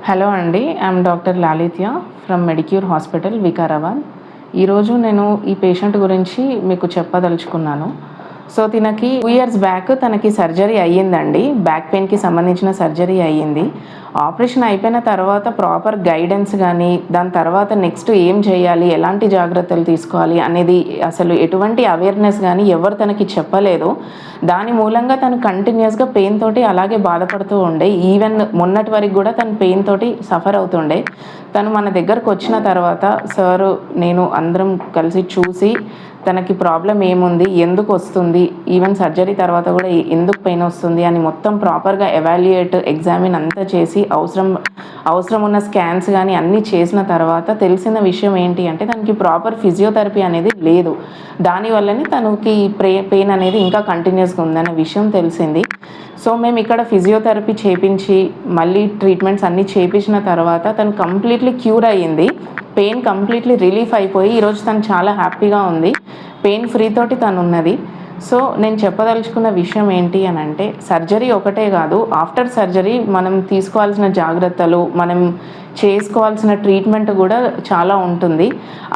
Hello అండి, I'm doctor Lalitya from Medicure hospital Vikarabad. ఈరోజు నేను ఈ పేషెంట్ గురించి మీకు చెప్పదలుచుకున్నాను. సో తినకి 2 years బ్యాక్ తనకి సర్జరీ అయ్యిందండి. బ్యాక్ పెయిన్కి సంబంధించిన సర్జరీ అయ్యింది. ఆపరేషన్ అయిపోయిన తర్వాత ప్రాపర్ గైడెన్స్ కానీ, దాని తర్వాత నెక్స్ట్ ఏం చేయాలి, ఎలాంటి జాగ్రత్తలు తీసుకోవాలి అనేది అసలు ఎటువంటి అవేర్నెస్ కానీ ఎవరు తనకి చెప్పలేదు. దాని మూలంగా తను కంటిన్యూస్గా పెయిన్ తోటి అలాగే బాధపడుతూ ఉండే. ఈవెన్ మొన్నటి వరకు కూడా తను పెయిన్ తోటి సఫర్ అవుతుండే. తను మన దగ్గరకు వచ్చిన తర్వాత సారు నేను అందరం కలిసి చూసి తనకి ప్రాబ్లం ఏముంది, ఎందుకు వస్తుంది, ఈవెన్ సర్జరీ తర్వాత కూడా ఎందుకు పెయిన్ వస్తుంది అని మొత్తం ప్రాపర్గా ఎవాల్యుయేట్ ఎగ్జామిన్ అంతా చేసి అవసరం ఉన్న స్కాన్స్ కానీ అన్నీ చేసిన తర్వాత తెలిసిన విషయం ఏంటి అంటే తనకి ప్రాపర్ ఫిజియోథెరపీ అనేది లేదు. దానివల్లనే తనకి పెయిన్ అనేది ఇంకా కంటిన్యూస్గా ఉందన్న విషయం తెలిసింది. సో మేము ఇక్కడ ఫిజియోథెరపీ చేపించి మళ్ళీ ట్రీట్మెంట్స్ అన్నీ చేపించిన తర్వాత తను కంప్లీట్లీ క్యూర్ అయ్యింది. పెయిన్ కంప్లీట్లీ రిలీఫ్ అయిపోయి ఈరోజు తను చాలా హ్యాపీగా ఉంది. పెయిన్ ఫ్రీ తోటి తను ఉన్నది. సో నేను చెప్పదలుచుకున్న విషయం ఏంటి అని అంటే సర్జరీ ఒకటే కాదు, ఆఫ్టర్ సర్జరీ మనం తీసుకోవాల్సిన జాగ్రత్తలు, మనం చేసుకోవాల్సిన ట్రీట్మెంట్ కూడా చాలా ఉంటుంది.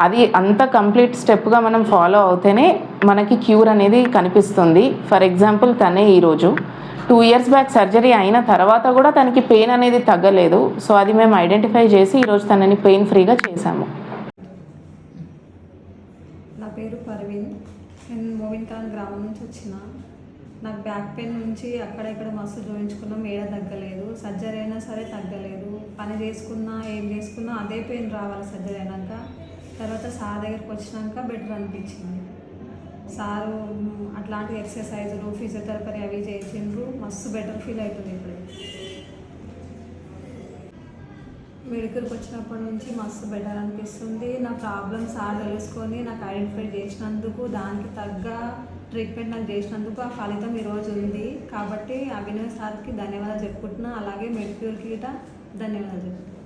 అది అంత కంప్లీట్ స్టెప్గా మనం ఫాలో అవుతేనే మనకి క్యూర్ అనేది కనిపిస్తుంది. ఫర్ ఎగ్జాంపుల్ తనే ఈరోజు 2 years బ్యాక్ సర్జరీ అయిన తర్వాత కూడా తనకి పెయిన్ అనేది తగ్గలేదు. సో అది మేము ఐడెంటిఫై చేసి ఈరోజు తనని పెయిన్ ఫ్రీగా చేశాము. నా పేరు పర్వీన్. నేను మోవిన్కాన్ గ్రామం నుంచి వచ్చిన. నాకు బ్యాక్ పెయిన్ నుంచి అక్కడ ఇక్కడ మస్తు చూపించుకున్నాం, ఏడ తగ్గలేదు. సర్జరీ అయినా సరే తగ్గలేదు. పని చేసుకున్నా ఏం చేసుకున్నా అదే పెయిన్ రావాలి సర్జరీ అయినాక. తర్వాత సార్ దగ్గరికి వచ్చినాక బెటర్ అనిపించింది. సారు అట్లాంటి ఎక్సర్సైజులు ఫిజియోథెరపీ అవి చేసిండ్రు, మస్తు బెటర్ ఫీల్ అవుతుంది. ఇప్పుడు మెడికల్కి వచ్చినప్పటి నుంచి మస్తు బెటర్ అనిపిస్తుంది. నా ప్రాబ్లమ్ సార్ తెలుసుకొని నాకు ఐడెంటిఫై చేసినందుకు, దానికి తగ్గ ట్రీట్మెంట్ నాకు చేసినందుకు ఆ ఫలితం ఈరోజు ఉంది. కాబట్టి అభినవ్ సార్కి ధన్యవాదాలు చెప్పుకుంటున్నా. అలాగే మెడిక్యూర్కి ధన్యవాదాలు చెప్పుకుంటున్నాను.